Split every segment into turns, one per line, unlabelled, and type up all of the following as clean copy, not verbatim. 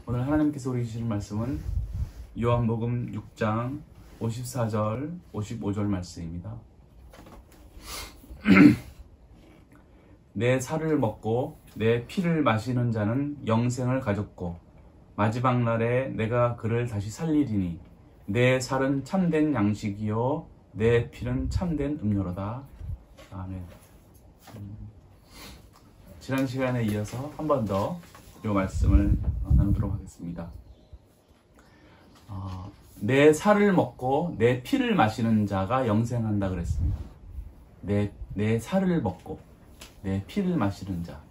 오늘 하나님께서 우리 주시는 말씀은 요한복음 6장 54절 55절 말씀입니다. 내 살을 먹고 내 피를 마시는 자는 영생을 가졌고 마지막 날에 내가 그를 다시 살리리니 내 살은 참된 양식이요 내 피는 참된 음료로다. 아멘. 지난 시간에 이어서 한 번 더 이 말씀을 나누도록 하겠습니다. 내 살을 먹고 내 피를 마시는 자가 영생한다 그랬습니다. 내 살을 먹고 내 피를 마시는 자.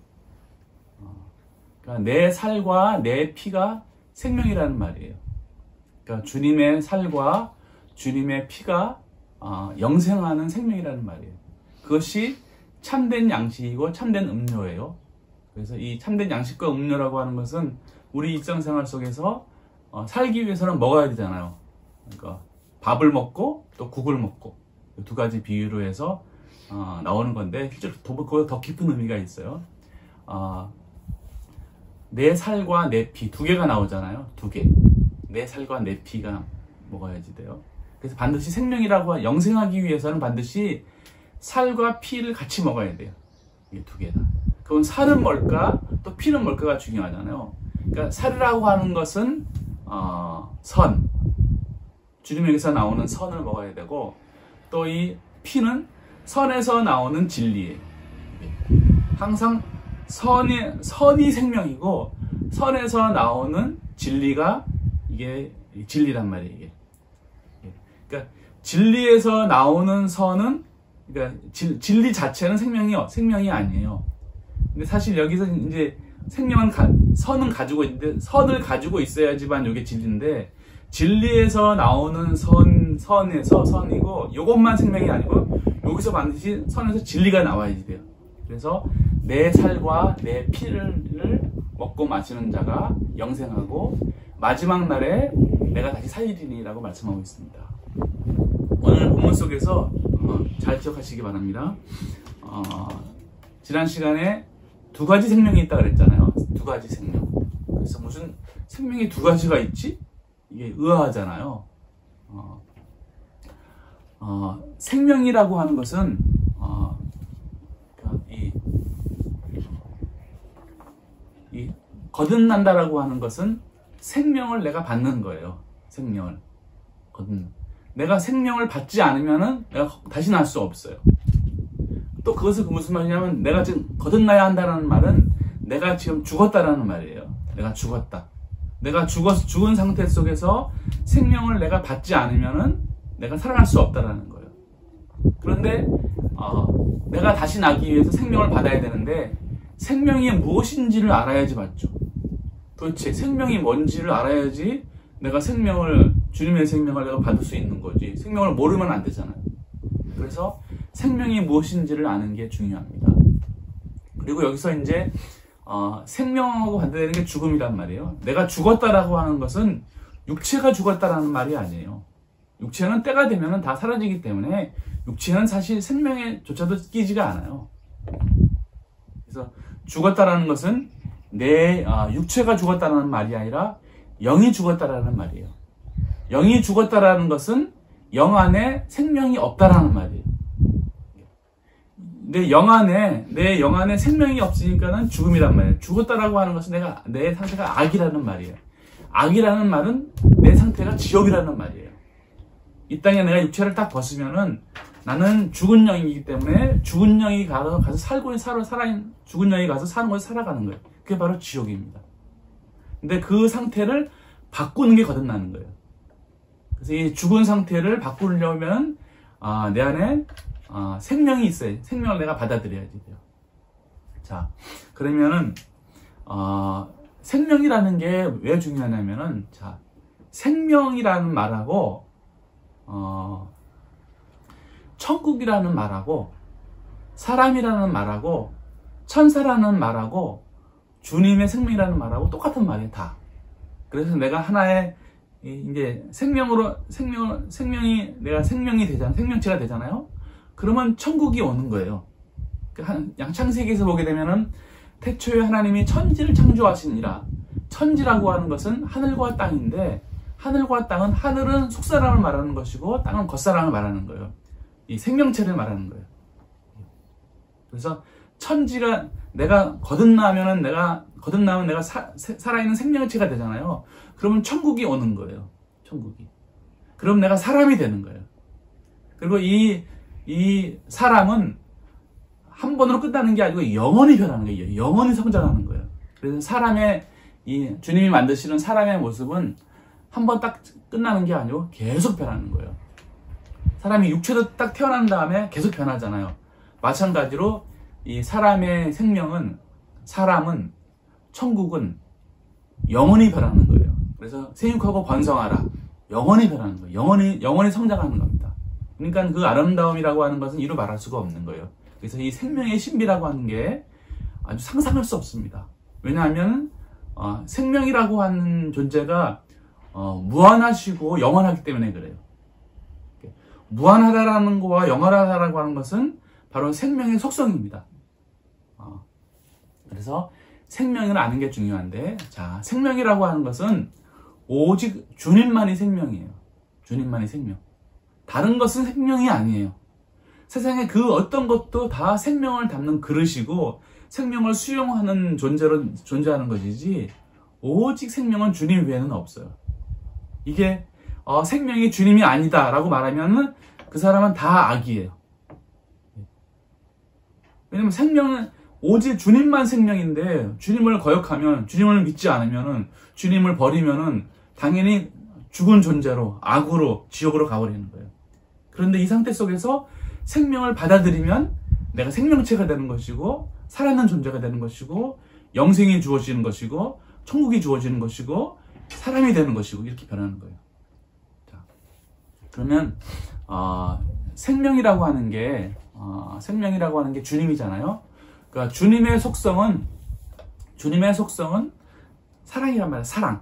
그러니까 내 살과 내 피가 생명이라는 말이에요. 그러니까 주님의 살과 주님의 피가 영생하는 생명이라는 말이에요. 그것이 참된 양식이고 참된 음료예요. 그래서 이 참된 양식과 음료라고 하는 것은 우리 일상생활 속에서 살기 위해서는 먹어야 되잖아요. 그러니까 밥을 먹고 또 국을 먹고 두 가지 비유로 해서 나오는 건데 실제로 그보다 더 깊은 의미가 있어요. 내 살과 내 피 두 개가 나오잖아요. 두 개. 내 살과 내 피가 먹어야지 돼요. 그래서 반드시 생명이라고 영생하기 위해서는 반드시 살과 피를 같이 먹어야 돼요. 이게 두 개다. 그럼 살은 뭘까? 또 피는 뭘까가 중요하잖아요. 그러니까 살이라고 하는 것은 선, 주님에게서 나오는 선을 먹어야 되고, 또 이 피는 선에서 나오는 진리예요. 항상 선이 생명이고 선에서 나오는 진리가 이게 진리란 말이에요. 이게. 그러니까 진리에서 나오는 선은 그러니까 진리 자체는 생명이 아니에요. 근데 사실 여기서 이제 생명은 선은 가지고 있는데 선을 가지고 있어야지만 이게 진리인데 진리에서 나오는 선에서 선이고 이것만 생명이 아니고 여기서 반드시 선에서 진리가 나와야지 돼요. 그래서 내 살과 내 피를 먹고 마시는 자가 영생하고 마지막 날에 내가 다시 살리리니라고 말씀하고 있습니다. 오늘 본문 속에서 잘 기억하시기 바랍니다. 지난 시간에 두 가지 생명이 있다 그랬잖아요. 두 가지 생명. 그래서 무슨 생명이 두 가지가 있지? 이게 의아하잖아요. 생명이라고 하는 것은 이 거듭난다라고 하는 것은 생명을 내가 받는 거예요. 생명을 내가 생명을 받지 않으면은 내가 다시 날 수 없어요. 또 그것은 무슨 말이냐면 내가 지금 거듭나야 한다는 말은 내가 지금 죽었다라는 말이에요. 내가 죽었다. 내가 죽은 상태 속에서 생명을 내가 받지 않으면은 내가 살아날 수 없다라는 거예요. 그런데 내가 다시 나기 위해서 생명을 받아야 되는데 생명이 무엇인지를 알아야지 맞죠. 도대체 생명이 뭔지를 알아야지 내가 주님의 생명을 내가 받을 수 있는 거지. 생명을 모르면 안 되잖아요. 그래서 생명이 무엇인지를 아는 게 중요합니다. 그리고 여기서 이제 생명하고 반대되는 게 죽음이란 말이에요. 내가 죽었다라고 하는 것은 육체가 죽었다라는 말이 아니에요. 육체는 때가 되면 다 사라지기 때문에 육체는 사실 생명에조차도 끼지가 않아요. 그래서 죽었다라는 것은 내 육체가 죽었다라는 말이 아니라 영이 죽었다라는 말이에요. 영이 죽었다라는 것은 영 안에 생명이 없다라는 말이에요. 내 영 안에 생명이 없으니까는 죽음이란 말이에요. 죽었다라고 하는 것은 내 상태가 악이라는 말이에요. 악이라는 말은 내 상태가 지옥이라는 말이에요. 이 땅에 내가 육체를 딱 벗으면은 나는 죽은 영이기 때문에 죽은 영이 가서 죽은 영이 가서 사는 곳에 살아가는 거예요. 그게 바로 지옥입니다. 근데 그 상태를 바꾸는 게 거듭나는 거예요. 그래서 이 죽은 상태를 바꾸려면 내 안에 생명이 있어요. 생명을 내가 받아들여야지 돼요. 자, 그러면은 생명이라는 게 왜 중요하냐면은 자, 생명이라는 말하고 천국이라는 말하고 사람이라는 말하고 천사라는 말하고 주님의 생명이라는 말하고 똑같은 말이에요. 다. 그래서 내가 하나의 이제 내가 생명체가 되잖아요. 그러면 천국이 오는 거예요. 창세기에서 보게 되면은 태초에 하나님이 천지를 창조하시니라. 천지라고 하는 것은 하늘과 땅인데, 하늘과 땅은, 하늘은 속사람을 말하는 것이고 땅은 겉사람을 말하는 거예요. 이 생명체를 말하는 거예요. 그래서 천지가, 내가 거듭나면 내가 살아있는 생명체가 되잖아요. 그러면 천국이 오는 거예요. 천국이. 그럼 내가 사람이 되는 거예요. 그리고 이 사람은 한 번으로 끝나는 게 아니고 영원히 변하는 거예요. 영원히 성장하는 거예요. 그래서 주님이 만드시는 사람의 모습은 한 번 딱 끝나는 게 아니고 계속 변하는 거예요. 사람이 육체도 딱 태어난 다음에 계속 변하잖아요. 마찬가지로 이 사람의 사람은, 천국은 영원히 변하는 거예요. 그래서 생육하고 번성하라. 영원히 변하는 거예요. 영원히 성장하는 겁니다. 그러니까 그 아름다움이라고 하는 것은 이루 말할 수가 없는 거예요. 그래서 이 생명의 신비라고 하는 게 아주 상상할 수 없습니다. 왜냐하면 생명이라고 하는 존재가 무한하시고 영원하기 때문에 그래요. 무한하다라는 거와 영원하다라고 하는 것은 바로 생명의 속성입니다. 그래서 생명을 아는 게 중요한데, 자, 생명이라고 하는 것은 오직 주님만이 생명이에요. 주님만이 생명. 다른 것은 생명이 아니에요. 세상에 그 어떤 것도 다 생명을 담는 그릇이고 생명을 수용하는 존재로 존재하는 것이지, 오직 생명은 주님 외에는 없어요. 이게 생명이 주님이 아니다 라고 말하면 그 사람은 다 악이에요. 왜냐면 생명은 오직 주님만 생명인데, 주님을 거역하면, 주님을 믿지 않으면, 주님을 버리면 당연히 죽은 존재로, 악으로, 지옥으로 가버리는 거예요. 그런데 이 상태 속에서 생명을 받아들이면 내가 생명체가 되는 것이고, 살아있는 존재가 되는 것이고, 영생이 주어지는 것이고, 천국이 주어지는 것이고, 사람이 되는 것이고, 이렇게 변하는 거예요. 자, 그러면 생명이라고 하는 게 주님이잖아요. 그러니까 주님의 속성은 사랑이란 말이에요. 사랑.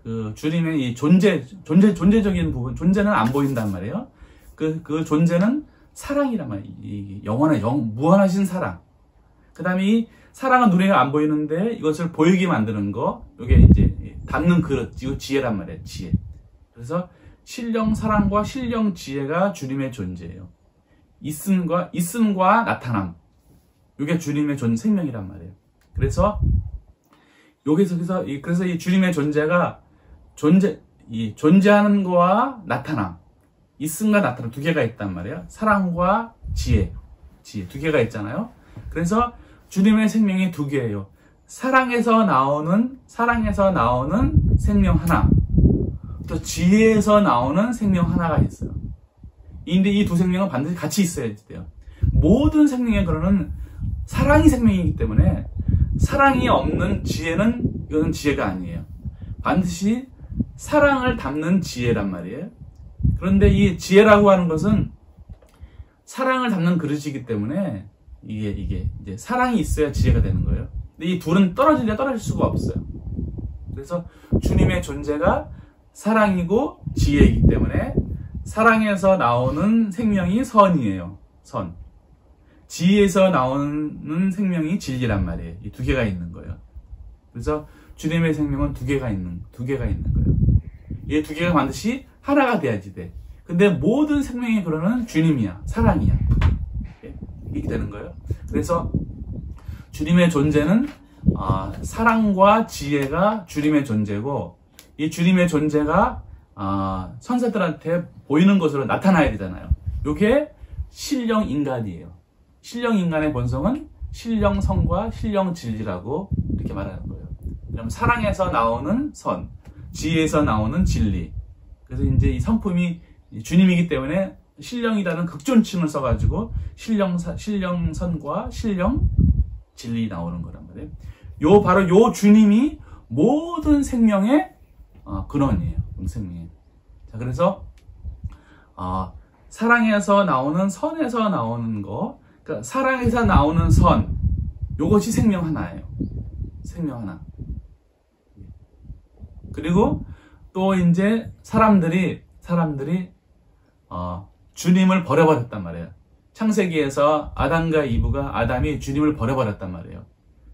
그 주님의 이 존재적인 부분, 존재는 안 보인단 말이에요. 그 존재는 사랑이란 말이에요. 이 무한하신 사랑. 그 다음에 이 사랑은 눈에 안 보이는데 이것을 보이게 만드는 거, 이게 이제 담는 그릇, 이거 지혜란 말이에요. 지혜. 그래서 신령 사랑과 신령 지혜가 주님의 존재예요. 있음과 나타남, 이게 주님의 생명이란 말이에요. 그래서 그래서 이 주님의 존재가 존재하는 거와 나타남, 있음과 나타남 두 개가 있단 말이에요. 사랑과 지혜 두 개가 있잖아요. 그래서 주님의 생명이 두 개예요. 사랑에서 나오는 생명 하나, 또 지혜에서 나오는 생명 하나가 있어요. 근데 이 두 생명은 반드시 같이 있어야 돼요. 모든 생명의 근원은 사랑이 생명이기 때문에, 사랑이 없는 지혜는, 이거는 지혜가 아니에요. 반드시 사랑을 담는 지혜란 말이에요. 그런데 이 지혜라고 하는 것은 사랑을 담는 그릇이기 때문에 이게 이제 사랑이 있어야 지혜가 되는 거예요. 근데 이 둘은 떨어질 수가 없어요. 그래서 주님의 존재가 사랑이고 지혜이기 때문에 사랑에서 나오는 생명이 선이에요. 선. 지혜에서 나오는 생명이 진리란 말이에요. 이 두 개가 있는 거예요. 그래서 주님의 생명은 두 개가 있는 거예요. 이 두 개가 반드시 하나가 돼야지 돼. 근데 모든 생명의 근원은 주님이야. 사랑이야. 이렇게 되는 거예요. 그래서 주님의 존재는 사랑과 지혜가 주님의 존재고, 이 주님의 존재가 선사들한테 보이는 것으로 나타나야 되잖아요. 이게 신령 인간이에요. 신령 인간의 본성은 신령 성과 신령 진리라고 이렇게 말하는 거예요. 그럼 사랑에서 나오는 선, 지혜에서 나오는 진리. 그래서 이제 이 성품이 주님이기 때문에 신령이라는 극존칭을 써가지고 신령선과 신령 진리 나오는 거란 말이에요. 바로 요 주님이 모든 생명의 근원이에요. 생명이. 자, 그래서 사랑에서 나오는, 선에서 나오는 거, 그러니까 사랑에서 나오는 선, 요것이 생명 하나예요. 생명 하나. 그리고 또 이제 사람들이 주님을 버려버렸단 말이에요. 창세기에서 아담이 주님을 버려버렸단 말이에요.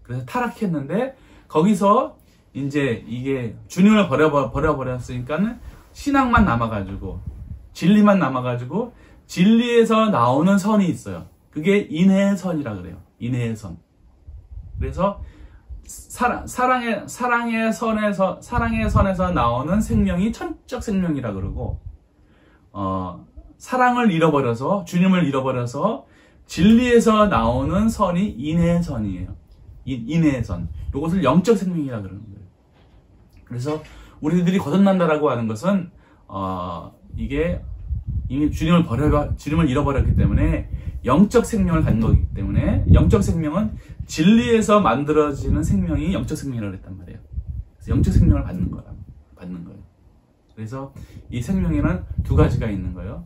그래서 타락했는데 거기서 이제 이게 주님을 버려버렸으니까는 신앙만 남아가지고 진리만 남아가지고 진리에서 나오는 선이 있어요. 그게 인해의 선이라 그래요. 인해의 선. 그래서 사랑의 선에서 나오는 생명이 천적 생명이라 그러고, 사랑을 잃어버려서 주님을 잃어버려서 진리에서 나오는 선이 인해의 선이에요. 인해의 선. 이것을 영적 생명이라 그러는 거예요. 그래서 우리들이 거듭난다라고 하는 것은 이게 이미 주님을 잃어버렸기 때문에 영적 생명을 갖는 거기 때문에, 영적 생명은 진리에서 만들어지는 생명이 영적 생명이라고 했단 말이에요. 그래서 영적 생명을 받는 거예요. 그래서 이 생명에는 두 가지가 있는 거예요.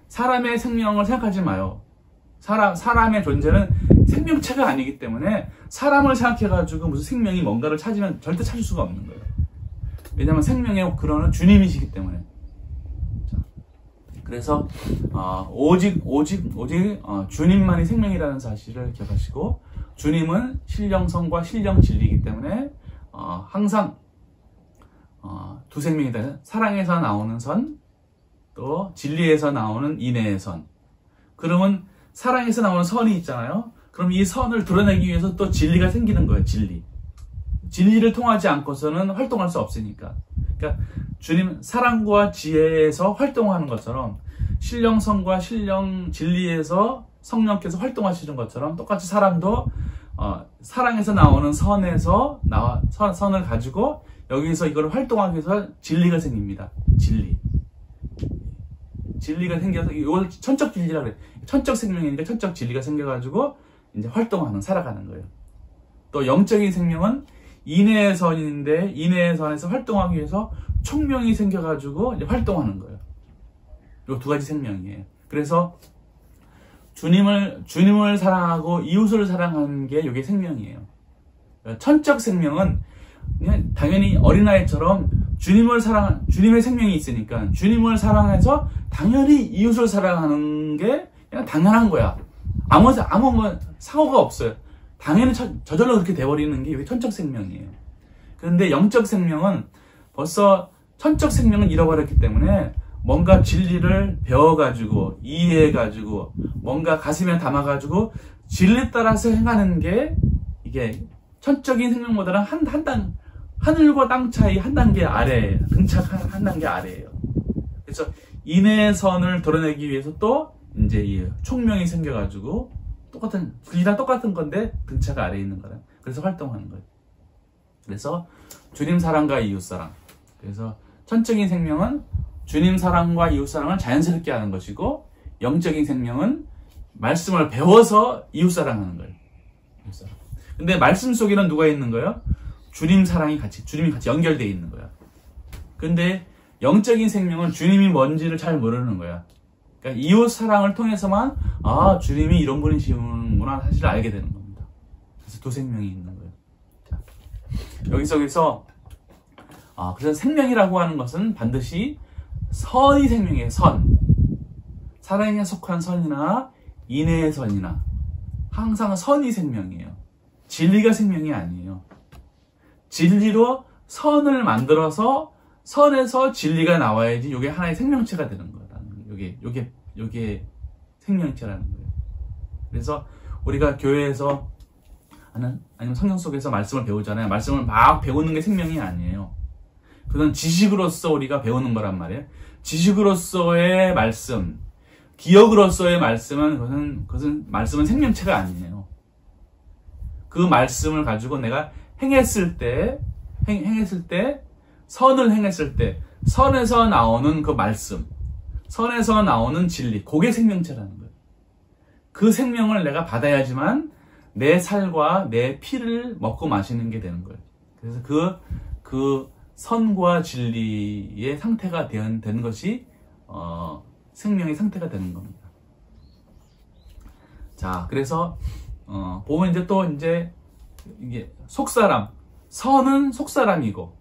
사람의 생명을 생각하지 마요. 사람의 존재는 생명체가 아니기 때문에 사람을 생각해가지고 무슨 생명이 뭔가를 찾으면 절대 찾을 수가 없는 거예요. 왜냐하면 생명의 근원은 주님이시기 때문에. 그래서 오직 주님만이 생명이라는 사실을 기억하시고, 주님은 신령성과 신령진리이기 때문에 항상 두 생명이다. 사랑에서 나오는 선, 또 진리에서 나오는 인해의 선. 그러면 사랑에서 나오는 선이 있잖아요. 그럼 이 선을 드러내기 위해서 또 진리가 생기는 거예요. 진리를 통하지 않고서는 활동할 수 없으니까. 그러니까 주님 사랑과 지혜에서 활동하는 것처럼, 신령성과 진리에서 성령께서 활동하시는 것처럼, 똑같이 사람도 사랑에서 나오는 선을 가지고 여기서 이걸 활동하기 위해서 진리가 생깁니다. 진리가 생겨서 이걸 천적 진리라고 그래요. 천적 생명이니까 천적 진리가 생겨가지고 이제 살아가는 거예요. 또 영적인 생명은 인해의 선인데, 인해의 선에서 활동하기 위해서 총명이 생겨가지고 이제 활동하는 거예요. 이 두 가지 생명이에요. 그래서 주님을 사랑하고 이웃을 사랑하는 게 이게 생명이에요. 천적 생명은 그냥 당연히 어린아이처럼 주님의 생명이 있으니까 주님을 사랑해서 당연히 이웃을 사랑하는 게 그냥 당연한 거야. 아무 사고가 없어요. 당연히 저절로 그렇게 돼버리는 게 이게 천적 생명이에요. 그런데 영적 생명은 벌써 천적 생명을 잃어버렸기 때문에 뭔가 진리를 배워가지고 이해해가지고 뭔가 가슴에 담아가지고 진리 따라서 행하는 게 이게 천적인 생명보다는 하늘과 땅 차이 한 단계 아래예요. 등착 한 단계 아래예요. 그래서 인해의 선을 드러내기 위해서 또 이제 이 총명이 생겨가지고 둘 다 똑같은 건데 등차가 아래에 있는 거라. 그래서 활동하는 거예요. 그래서 주님 사랑과 이웃 사랑. 그래서 천적인 생명은 주님 사랑과 이웃 사랑을 자연스럽게 하는 것이고, 영적인 생명은 말씀을 배워서 이웃 사랑하는 거예요. 근데 말씀 속에는 누가 있는 거예요? 주님이 같이 연결되어 있는 거야. 근데 영적인 생명은 주님이 뭔지를 잘 모르는 거야. 그러니까 이웃 사랑을 통해서만 주님이 이런 분이시구나 사실을 알게 되는 겁니다. 그래서 두 생명이 있는 거예요. 자, 여기서 그래서 생명이라고 하는 것은 반드시 선이 생명이에요. 사랑에 속한 선이나 인해의 선이나 항상 선이 생명이에요. 진리가 생명이 아니에요. 진리로 선을 만들어서 선에서 진리가 나와야지 이게 하나의 생명체가 되는 거라는 거예요. 이게 생명체라는 거예요. 그래서 우리가 교회에서 아니면 성경 속에서 말씀을 배우잖아요. 말씀을 막 배우는 게 생명이 아니에요. 그건 지식으로서 우리가 배우는 거란 말이에요. 지식으로서의 말씀, 기억으로서의 말씀은 말씀은 생명체가 아니에요. 그 말씀을 가지고 내가 행했을 때 선을 행했을 때 선에서 나오는 그 말씀, 선에서 나오는 진리, 그게 생명체라는 거예요. 그 생명을 내가 받아야지만 내 살과 내 피를 먹고 마시는 게 되는 거예요. 그래서 그 선과 진리의 상태가 되는 것이 생명의 상태가 되는 겁니다. 자, 그래서 보면 이제 또 이게 속사람, 선은 속사람이고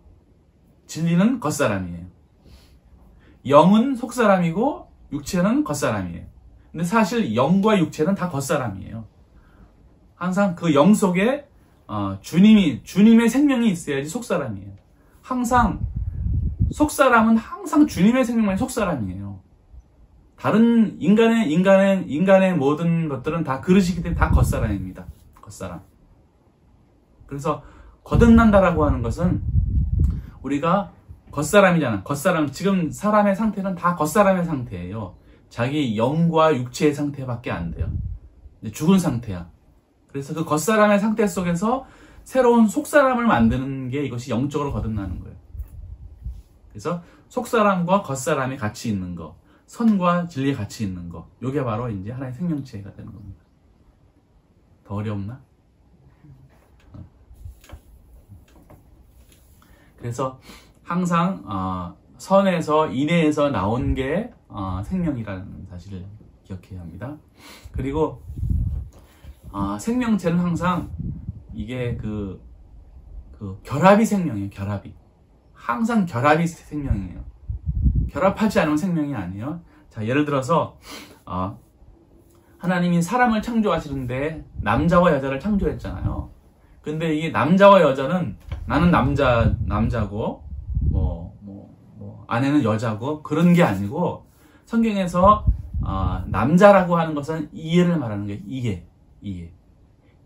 진리는 겉사람이에요. 영은 속사람이고 육체는 겉사람이에요. 근데 사실 영과 육체는 다 겉사람이에요. 항상 그 영 속에 주님의 생명이 있어야지 속사람이에요. 항상 속사람은 항상 주님의 생명만이 속사람이에요. 다른 인간의 모든 것들은 다 그릇이기 때문에 다 겉사람입니다. 겉사람. 그래서 거듭난다라고 하는 것은 우리가 겉사람이잖아. 겉사람, 지금 사람의 상태는 다 겉사람의 상태예요. 자기 영과 육체의 상태밖에 안 돼요. 죽은 상태야. 그래서 그 겉사람의 상태 속에서 새로운 속사람을 만드는 게 이것이 영적으로 거듭나는 거예요. 그래서 속사람과 겉사람이 같이 있는 거, 선과 진리가 같이 있는 거, 이게 바로 이제 하나의 생명체가 되는 겁니다. 더 어렵나? 그래서 항상 선에서 인내에서 나온 게 생명이라는 사실을 기억해야 합니다. 그리고 생명체는 항상 이게 그 결합이 생명이에요. 결합이 항상 결합이 생명이에요. 결합하지 않으면 생명이 아니에요. 자, 예를 들어서 하나님이 사람을 창조하시는데 남자와 여자를 창조했잖아요. 근데 이게 남자와 여자는 나는 남자고 아내는 여자고 그런 게 아니고 성경에서 남자라고 하는 것은 이해를 말하는 거예요. 이해.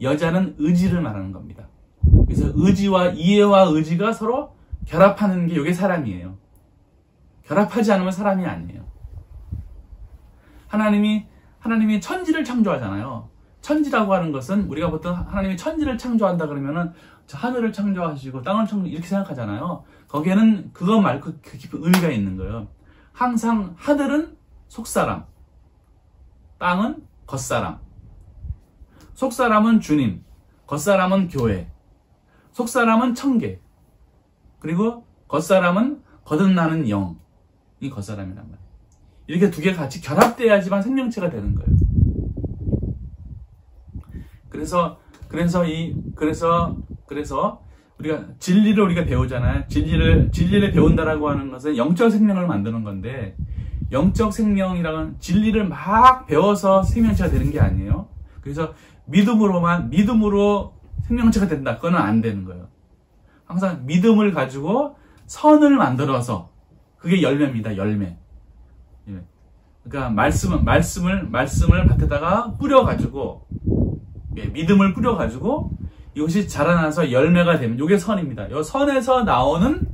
여자는 의지를 말하는 겁니다. 그래서 의지와 이해와 의지가 서로 결합하는 게 이게 사람이에요. 결합하지 않으면 사람이 아니에요. 하나님이 천지를 창조하잖아요. 천지라고 하는 것은 우리가 보통 하나님이 천지를 창조한다 그러면은 하늘을 창조하시고 땅을 창조 이렇게 생각하잖아요. 거기에는 그것 말고 깊은 의미가 있는 거예요. 항상 하늘은 속사람, 땅은 겉사람. 속사람은 주님, 겉사람은 교회, 속사람은 천계, 그리고 겉사람은 거듭나는 영이 겉사람이란 말이에요. 이렇게 두 개가 같이 결합돼야지만 생명체가 되는 거예요. 그래서 우리가 진리를 우리가 배우잖아요. 진리를 배운다라고 하는 것은 영적 생명을 만드는 건데, 영적 생명이라는 진리를 막 배워서 생명체가 되는 게 아니에요. 그래서 믿음으로 생명체가 된다. 그거는 안 되는 거예요. 항상 믿음을 가지고 선을 만들어서 그게 열매입니다. 열매. 그러니까 말씀을 밭에다가 뿌려가지고 믿음을 뿌려가지고 이것이 자라나서 열매가 되면 이게 선입니다. 이 선에서 나오는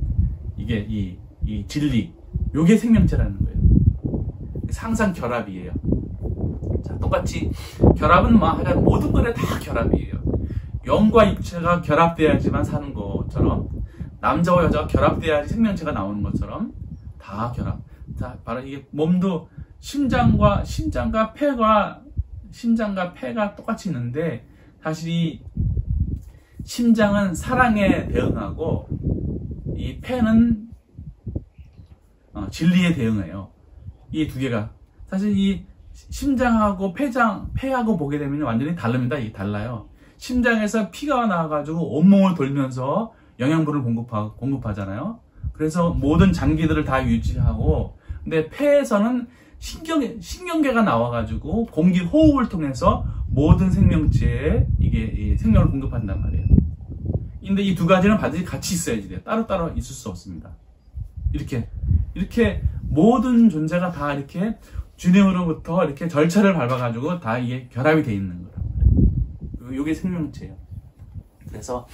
이게 이 진리, 이게 생명체라는 거예요. 항상 결합이에요. 자, 똑같이 결합은 하여간 모든 것에 다 결합이에요. 영과 육체가 결합돼야지만 사는 것처럼, 남자와 여자가 결합돼야지 생명체가 나오는 것처럼 다 결합. 자, 바로 이게 몸도 심장과 폐가 똑같이 있는데, 사실 이 심장은 사랑에 대응하고 이 폐는 진리에 대응해요. 이 두 개가 사실 이 심장하고 폐하고 보게 되면 완전히 다릅니다. 이게 달라요. 심장에서 피가 나와가지고 온몸을 돌면서 영양분을 공급하잖아요. 그래서 모든 장기들을 다 유지하고, 근데 폐에서는 신경계가 나와가지고 호흡을 통해서 모든 생명체에 이게 생명을 공급한단 말이에요. 근데 이 두 가지는 반드시 같이 있어야지 돼요. 따로따로 있을 수 없습니다. 이렇게 모든 존재가 다 이렇게 주님으로부터 이렇게 절차를 밟아가지고 다 이게 결합이 되어 있는 거예요. 이게 생명체예요. 그래서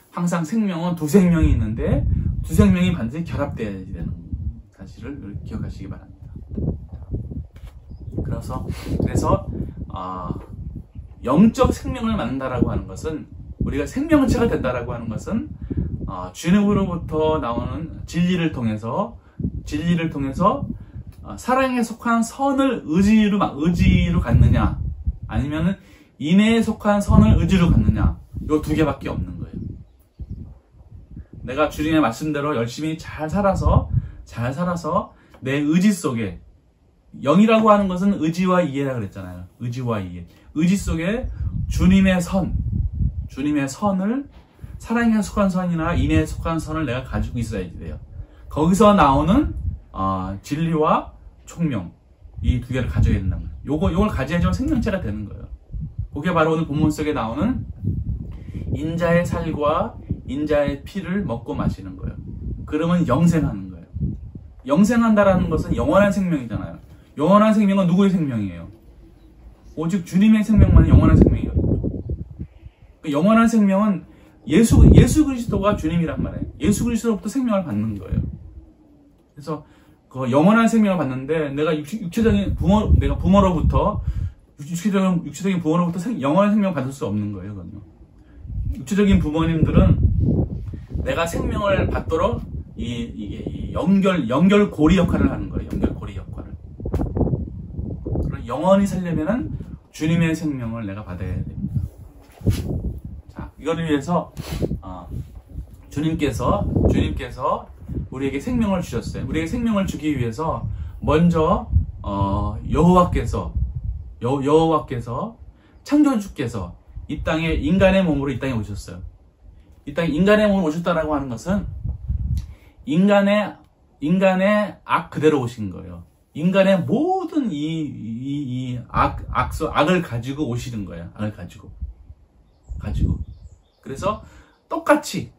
항상 생명은 두 생명이 있는데 두 생명이 반드시 결합되어야 되는 사실을 기억하시기 바랍니다. 그래서 영적 생명을 만든다라고 하는 것은, 우리가 생명체가 된다라고 하는 것은 주님으로부터 나오는 진리를 통해서 사랑에 속한 선을 의지로 갖느냐, 아니면 인애에 속한 선을 의지로 갖느냐, 이 두 개밖에 없는 거예요. 내가 주님의 말씀대로 열심히 잘 살아서 내 의지 속에, 영이라고 하는 것은 의지와 이해라 그랬잖아요. 의지와 이해. 의지 속에 주님의 선을, 사랑에 속한 선이나 인애에 속한 선을 내가 가지고 있어야지 돼요. 거기서 나오는 진리와 총명, 이 두 개를 가져야 된다는 거예요. 요걸 가져야지만 생명체가 되는 거예요. 그게 바로 오늘 본문 속에 나오는 인자의 살과 인자의 피를 먹고 마시는 거예요. 그러면 영생하는 거예요. 영생한다라는 것은 영원한 생명이잖아요. 영원한 생명은 누구의 생명이에요? 오직 주님의 생명만이 영원한 생명이거든요. 그 영원한 생명은 예수 그리스도가 주님이란 말이에요. 예수 그리스도로부터 생명을 받는 거예요. 그래서 그 영원한 생명을 받는데 내가 육체적인 내가 부모로부터 육체적인 부모로부터 영원한 생명을 받을 수 없는 거예요. 그건요. 육체적인 부모님들은 내가 생명을 받도록 이 연결고리 역할을 하는 거예요. 연결고리 역할을. 그럼 영원히 살려면은 주님의 생명을 내가 받아야 됩니다. 자, 이거를 위해서 주님께서 우리에게 생명을 주셨어요. 우리에게 생명을 주기 위해서 먼저 여호와께서 창조주께서 이 땅에 인간의 몸으로 이 땅에 오셨어요. 이 땅에 인간의 몸으로 오셨다라고 하는 것은 인간의 악 그대로 오신 거예요. 인간의 모든 악을 가지고 오시는 거예요. 악을 가지고. 그래서 똑같이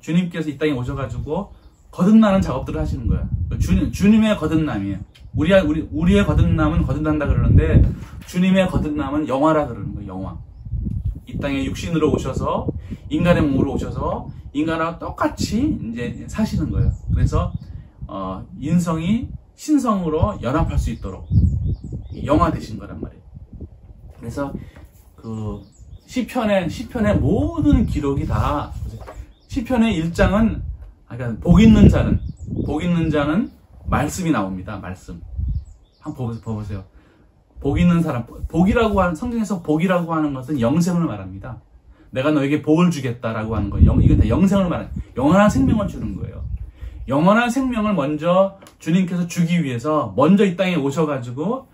주님께서 이 땅에 오셔가지고 거듭나는 작업들을 하시는 거예요. 주님의 거듭남이에요. 우리의 거듭남은 거듭난다 그러는데 주님의 거듭남은 영화라 그러는 거예요. 영화. 이 땅에 육신으로 오셔서 인간의 몸으로 오셔서 인간과 똑같이 이제 사시는 거예요. 그래서 인성이 신성으로 연합할 수 있도록 영화 되신 거란 말이에요. 그래서 그 시편의 모든 기록이 다 시편의 1장은 그러니까 복 있는 자는 말씀이 나옵니다. 말씀. 한번 보세요. 복 있는 사람, 성경에서 복이라고 하는 것은 영생을 말합니다. 내가 너에게 복을 주겠다라고 하는 거예요. 이건 다 영생을 말하는, 영원한 생명을 주는 거예요. 영원한 생명을 먼저 주님께서 주기 위해서 먼저 이 땅에 오셔가지고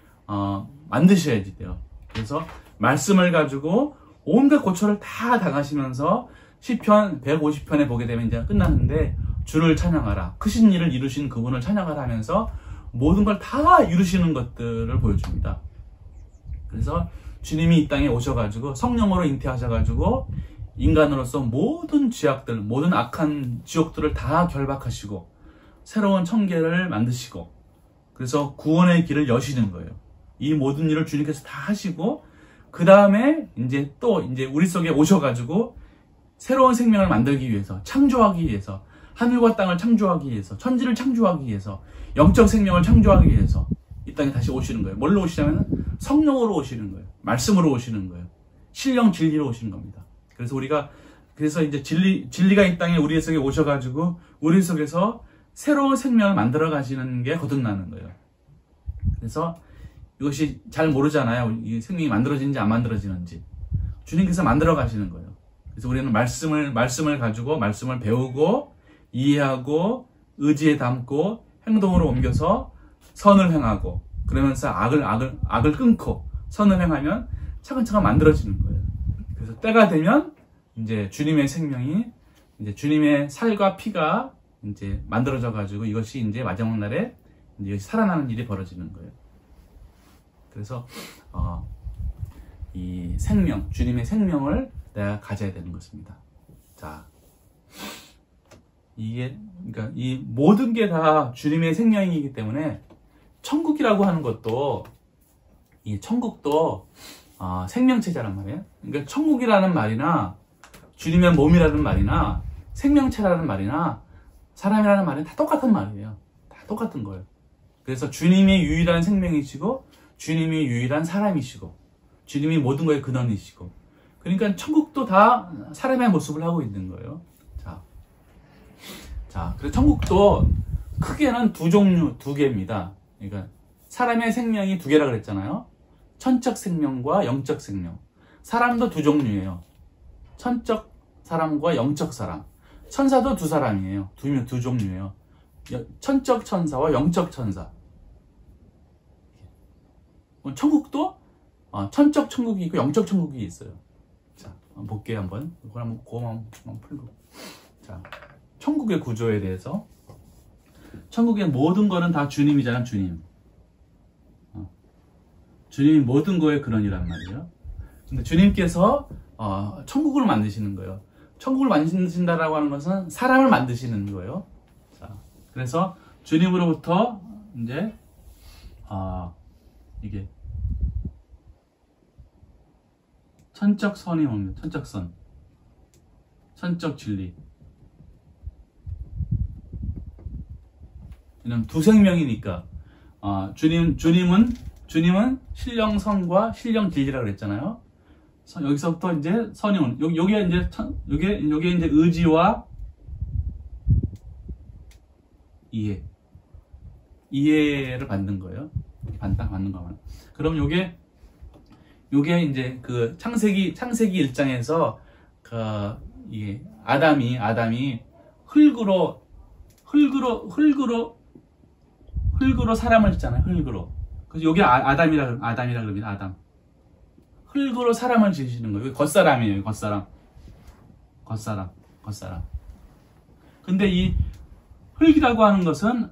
만드셔야지 돼요. 그래서 말씀을 가지고 온갖 고초를 다 당하시면서 시편 150편에 보게 되면 이제 끝났는데 주를 찬양하라. 크신 일을 이루신 그분을 찬양하라 하면서 모든 걸 다 이루시는 것들을 보여줍니다. 그래서 주님이 이 땅에 오셔가지고 성령으로 잉태하셔가지고 인간으로서 모든 죄악들, 모든 악한 지옥들을 다 결박하시고 새로운 천계를 만드시고 그래서 구원의 길을 여시는 거예요. 이 모든 일을 주님께서 다 하시고 그 다음에 이제 우리 속에 오셔가지고 새로운 생명을 만들기 위해서, 창조하기 위해서, 하늘과 땅을 창조하기 위해서, 천지를 창조하기 위해서, 영적 생명을 창조하기 위해서 이 땅에 다시 오시는 거예요. 뭘로 오시냐면 성령으로 오시는 거예요. 말씀으로 오시는 거예요. 신령 진리로 오시는 겁니다. 그래서 이제 진리가 이 땅에 우리 속에 오셔가지고 우리 속에서 새로운 생명을 만들어 가시는 게 거듭나는 거예요. 그래서 이것이 잘 모르잖아요. 이 생명이 만들어지는지 안 만들어지는지. 주님께서 만들어 가시는 거예요. 그래서 우리는 말씀을 가지고 말씀을 배우고 이해하고 의지에 담고 행동으로 옮겨서 선을 행하고 그러면서 악을 끊고 선을 행하면 차근차근 만들어지는 거예요. 그래서 때가 되면 이제 주님의 생명이 이제 주님의 살과 피가 이제 만들어져 가지고 이것이 이제 마지막 날에 이제 살아나는 일이 벌어지는 거예요. 그래서 이 생명, 주님의 생명을 내가 가져야 되는 것입니다. 자, 그러니까 이 모든 게 다 주님의 생명이기 때문에 천국이라고 하는 것도 이 천국도 생명체자란 말이에요. 그러니까 천국이라는 말이나 주님의 몸이라는 말이나 생명체라는 말이나 사람이라는 말이 다 똑같은 말이에요. 다 똑같은 거예요. 그래서 주님이 유일한 생명이시고 주님이 유일한 사람이시고 주님이 모든 거의 근원이시고 그러니까 천국도 다 사람의 모습을 하고 있는 거예요. 자, 그래서 천국도 크게는 두 개입니다. 그러니까 사람의 생명이 두 개라 그랬잖아요. 천적 생명과 영적 생명. 사람도 두 종류예요. 천적 사람과 영적 사람. 천사도 두 사람이에요. 두 종류예요. 천적 천사와 영적 천사. 천국도 천적 천국이 있고 영적 천국이 있어요. 자, 한번 볼게요. 한번. 이걸 한번 풀고. 자, 천국의 구조에 대해서. 천국의 모든 거는 다 주님이잖아, 주님. 주님이 모든 거의 근원이란 말이에요. 근데 주님께서 천국을 만드시는 거예요. 천국을 만드신다라고 하는 것은 사람을 만드시는 거예요. 자, 그래서 주님으로부터 이제 이게 천적 선이 옵니다. 천적 선, 천적 진리. 이는 두 생명이니까 주님은 신령선과 신령 진리라고 그랬잖아요. 여기서부터 이제 선이 오는 요게 이제 의지와 이해를 받는 거예요. 받는 거만. 그럼 요게 이제 그 창세기 1장에서 이게 아담이 흙으로 사람을 짓잖아요. 흙으로. 그래서 요게 아담이라 그럽니다. 아담. 흙으로 사람을 지으시는 거예요. 겉사람이에요. 겉사람. 근데 이 흙이라고 하는 것은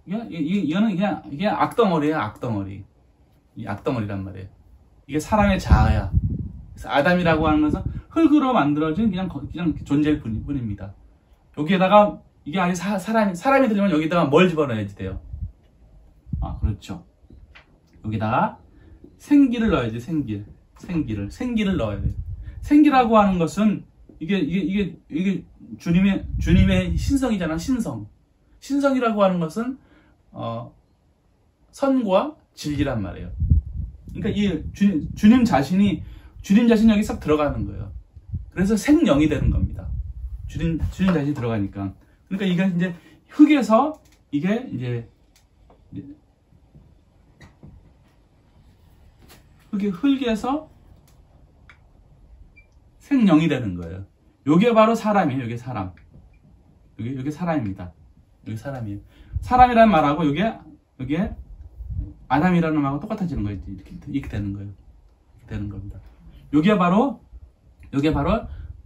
이거는 그냥 악덩어리예요. 악덩어리. 이 악덩어리란 말이에요. 이게 사람의 자아야. 그래서 아담이라고 하는 것은 흙으로 만들어진 그냥 존재일 뿐입니다. 여기에다가 이게 아니 사람이 되려면 여기다가 뭘 집어넣어야지 돼요? 그렇죠. 여기다가 생기를 넣어야지. 생기를 넣어야 돼요. 생기라고 하는 것은 이게 주님의 신성이잖아. 신성이라고 하는 것은 선과 진리란 말이에요. 그러니까 이 주님 자신이 여기 싹 들어가는 거예요. 그래서 생명이 되는 겁니다. 주님 자신이 들어가니까. 그러니까 이게 이제 흙에서 이게 이제 흙에서 생명이 되는 거예요. 요게 바로 사람이에요. 요게 사람. 요게 사람입니다. 요게 사람이에요. 사람이라는 말하고 요게 아담이라는 말하고 똑같아지는 거예요. 이렇게 되는 거예요. 이렇게 되는 겁니다. 요게 바로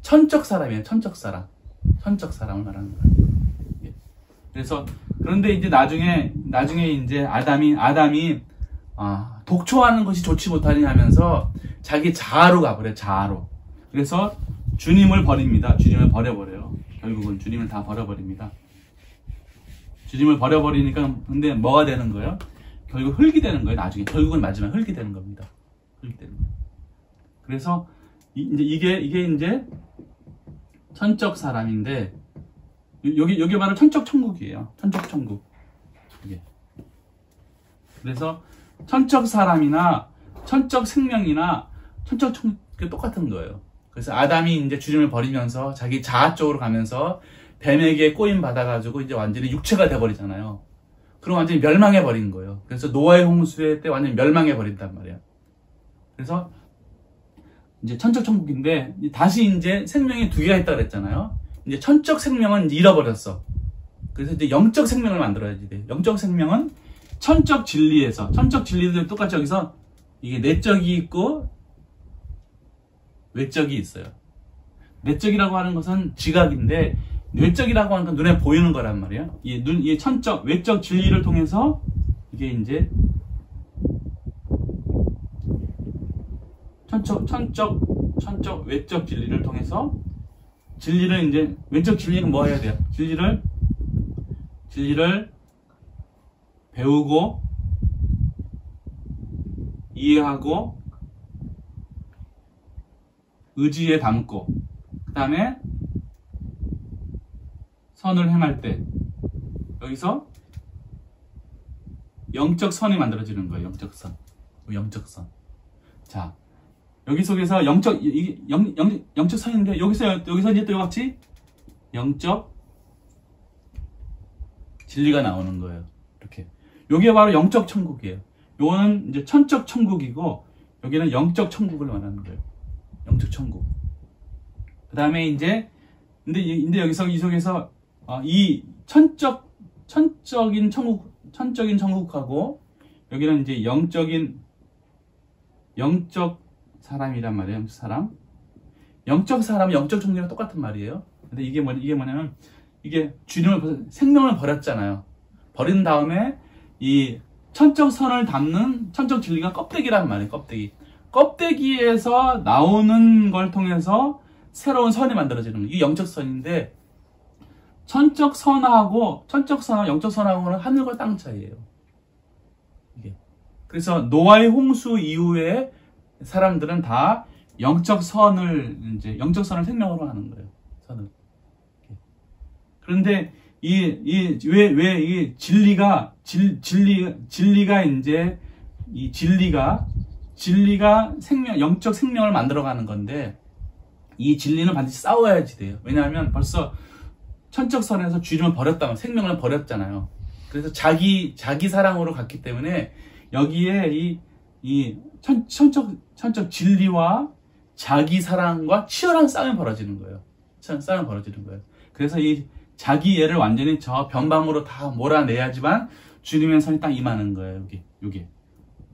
천적 사람이에요. 천적 사람을 말하는 거예요. 그래서 그런데 이제 나중에 이제 아담이 독초하는 것이 좋지 못하니 하면서 자기 자아로 가버려요. 자아로. 그래서 주님을 버립니다. 주님을 버려버려요. 결국은 주님을 다 버려버립니다. 주님을 버려버리니까 근데 뭐가 되는 거예요? 결국 흙이 되는 거예요. 나중에 결국은 마지막 흙이 되는 겁니다. 흙이 되는 거예요. 그래서 이게 이제 천적 사람인데 여기 바로 천적 천국이에요. 천적 천국. 이게. 그래서 천적 사람이나 천적 생명이나 천적 천국이 똑같은 거예요. 그래서 아담이 이제 주님을 버리면서 자기 자아 쪽으로 가면서 뱀에게 꼬임 받아가지고 이제 완전히 육체가 돼버리잖아요. 그럼 완전히 멸망해 버린 거예요. 그래서 노아의 홍수에 때 완전히 멸망해 버린단 말이야. 그래서 이제 천적 천국인데 다시 이제 생명이 두 개가 있다 그랬잖아요. 이제 천적 생명은 잃어버렸어. 그래서 이제 영적 생명을 만들어야지 돼. 영적 생명은 천적 진리에서 똑같이 여기서 이게 내적이 있고 외적이 있어요. 내적이라고 하는 것은 지각인데 뇌적이라고 하는 건 눈에 보이는 거란 말이에요. 이 천적, 외적 진리를 통해서 이게 이제 천적, 외적 진리를 통해서 진리를 이제 외적 진리는 뭐 해야 돼요? 진리를 배우고 이해하고 의지에 담고 그 다음에 선을 행할 때 여기서 영적 선이 만들어지는 거예요. 영적 선. 자, 여기 속에서 영적 선인데 여기서 이제 또 같이 영적 진리가 나오는 거예요. 이렇게. 요게 바로 영적 천국이에요. 요거는 이제 천적 천국이고 여기는 영적 천국을 말하는 거예요. 영적 천국. 그 다음에 이제 근데 여기서 이 속에서 이 천적인 천국하고 여기는 이제 영적 사람이란 말이에요. 영적 사람. 영적 사람은 영적 천국이랑 똑같은 말이에요. 근데 이게 뭐냐면 이게 생명을 버렸잖아요. 버린 다음에 이 천적 선을 담는 천적 진리가 껍데기란 말이에요. 껍데기. 껍데기에서 나오는 걸 통해서 새로운 선이 만들어지는 거예요. 이게 영적선인데, 천적선하고 영적선하고는 하늘과 땅 차이예요. 이게. 그래서 노아의 홍수 이후에 사람들은 다 영적선을 생명으로 하는 거예요. 선을. 그런데 왜 이 진리가 영적 생명을 만들어가는 건데, 이 진리는 반드시 싸워야지 돼요. 왜냐하면 벌써 천적선에서 주님을 버렸다면 생명을 버렸잖아요. 그래서 자기 사랑으로 갔기 때문에 여기에 이 천적 진리와 자기 사랑과 치열한 싸움이 벌어지는 거예요. 그래서 이 자기 예를 완전히 저 변방으로 다 몰아내야지만 주님의 선이 딱 임하는 거예요. 요게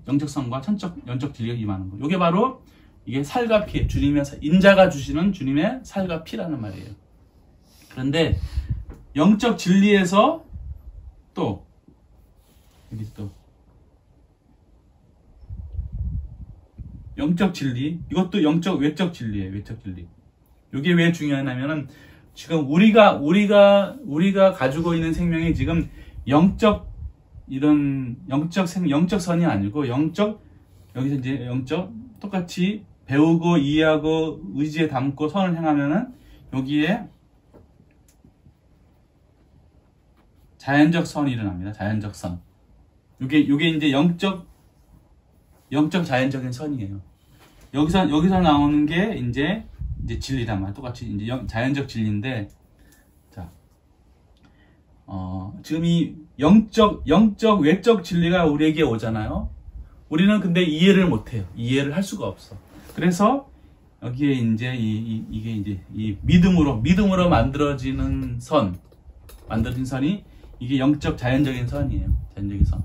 영적선과 영적 진리가 임하는 거. 요게 바로 이게 살과 피, 인자가 주시는 주님의 살과 피라는 말이에요. 그런데 영적 진리에서 영적 진리, 이것도 외적 진리예요. 외적 진리. 이게 왜 중요하냐면은 지금 우리가 가지고 있는 생명이 지금 영적 선이 아니고 여기서 이제 똑같이 배우고 이해하고 의지에 담고 선을 행하면은 여기에 자연적 선이 일어납니다. 자연적 선. 요게 이제 영적 자연적인 선이에요. 여기서 나오는 게 이제 진리란 말. 똑같이 이제 자연적 진리인데, 자, 지금 이 외적 진리가 우리에게 오잖아요. 우리는 근데 이해를 못해요. 이해를 할 수가 없어. 그래서 여기에 이제 이게 이제 이 믿음으로 만들어진 선이 이게 영적 자연적인 선이에요. 자연적인 선.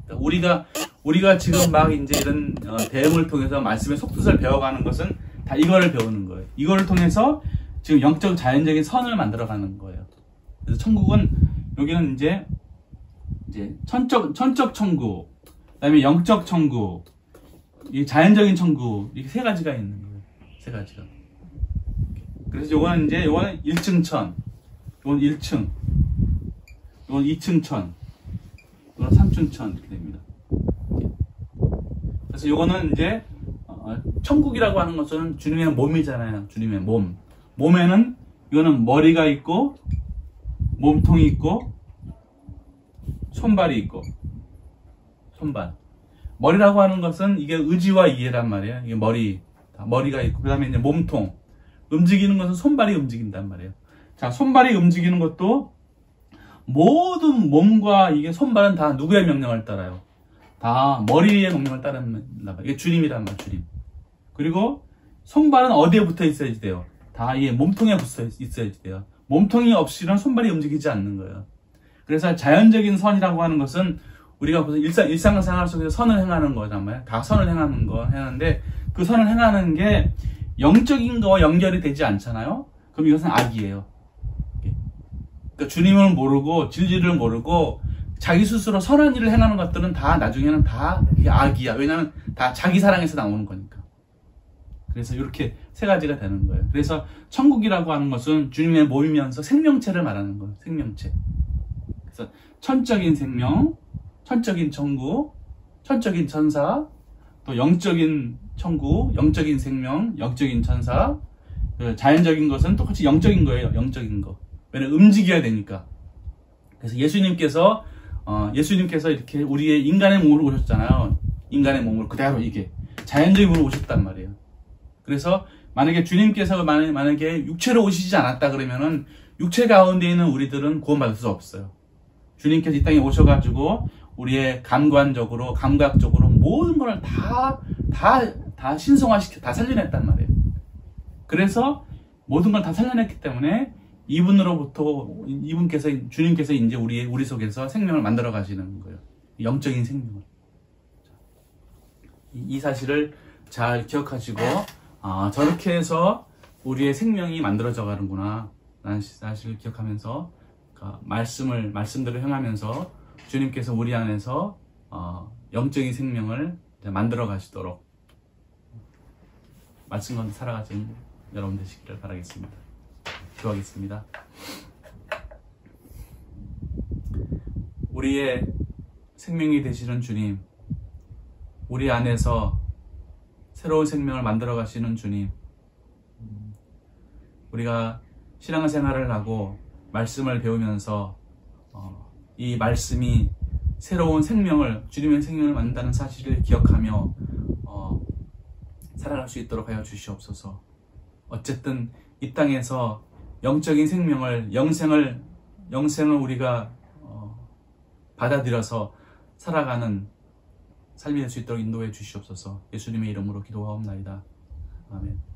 그러니까 우리가 지금 막 이제 이런 대응을 통해서 말씀의 속뜻을 배워가는 것은 다 이거를 배우는 거예요. 이거를 통해서 지금 영적 자연적인 선을 만들어가는 거예요. 그래서 천국은 여기는 이제 천적 천국, 그다음에 영적 천국, 이 자연적인 천국, 이렇게 세 가지가 있는 거예요. 세 가지가. 그래서 요거는 1층 천, 요건 1층, 요건 2층 천, 요건 3층 천 이렇게 됩니다. 그래서 요거는 이제 천국이라고 하는 것은 주님의 몸이잖아요. 주님의 몸. 몸에는 이거는 머리가 있고 몸통이 있고 손발이 있고 손발. 머리라고 하는 것은 이게 의지와 이해란 말이에요. 이게 머리가 있고 그다음에 이제 몸통. 움직이는 것은 손발이 움직인단 말이에요. 자, 손발이 움직이는 것도 모든 몸과 이게 손발은 다 누구의 명령을 따라요? 다 머리의 명령을 따른다. 이게 주님이란 말, 주님. 그리고 손발은 어디에 붙어 있어야지 돼요? 다 이 몸통에 붙어 있어야지 돼요. 몸통이 없이는 손발이 움직이지 않는 거예요. 그래서 자연적인 선이라고 하는 것은 우리가 무슨 일상생활 속에서 선을 행하는 거잖아요. 다 선을 행하는 거 하는데 그 선을 행하는 게 영적인 거와 연결이 되지 않잖아요. 그럼 이것은 악이에요. 그러니까 주님을 모르고 진리를 모르고 자기 스스로 선한 일을 행하는 것들은 다 나중에는 다 이게 악이야. 왜냐하면 다 자기 사랑에서 나오는 거니까. 그래서 이렇게 세 가지가 되는 거예요. 그래서 천국이라고 하는 것은 주님의 몸이면서 생명체를 말하는 거예요. 생명체. 그래서 천적인 생명, 천적인 천국, 천적인 천사, 또 영적인 천국, 영적인 생명, 영적인 천사. 자연적인 것은 똑같이 영적인 거예요. 영적인 거. 왜냐면 움직여야 되니까. 그래서 예수님께서 이렇게 우리의 인간의 몸으로 오셨잖아요. 인간의 몸으로 그대로 이게 자연적인 몸으로 오셨단 말이에요. 그래서 만약에 주님께서 만약에 육체로 오시지 않았다 그러면은 육체 가운데 있는 우리들은 구원받을 수 없어요. 주님께서 이 땅에 오셔가지고 우리의 감관적으로, 감각적으로 모든 걸 다 신성화시켜, 다 살려냈단 말이에요. 그래서 모든 걸 다 살려냈기 때문에 주님께서 이제 우리 속에서 생명을 만들어 가시는 거예요. 영적인 생명을. 이 사실을 잘 기억하시고, 저렇게 해서 우리의 생명이 만들어져 가는구나. 라는 사실을 기억하면서, 말씀들을 행하면서 주님께서 우리 안에서, 영적인 생명을 만들어 가시도록 말씀 가운데 살아가신 여러분 되시기를 바라겠습니다. 기도하겠습니다. 우리의 생명이 되시는 주님, 우리 안에서 새로운 생명을 만들어 가시는 주님, 우리가 신앙생활을 하고 말씀을 배우면서 이 말씀이 새로운 생명을, 주님의 생명을 만든다는 사실을 기억하며 살아갈 수 있도록 하여 주시옵소서. 어쨌든 이 땅에서 영적인 생명을, 영생을 우리가 받아들여서 살아가는 삶이 될 수 있도록 인도해 주시옵소서. 예수님의 이름으로 기도하옵나이다. 아멘.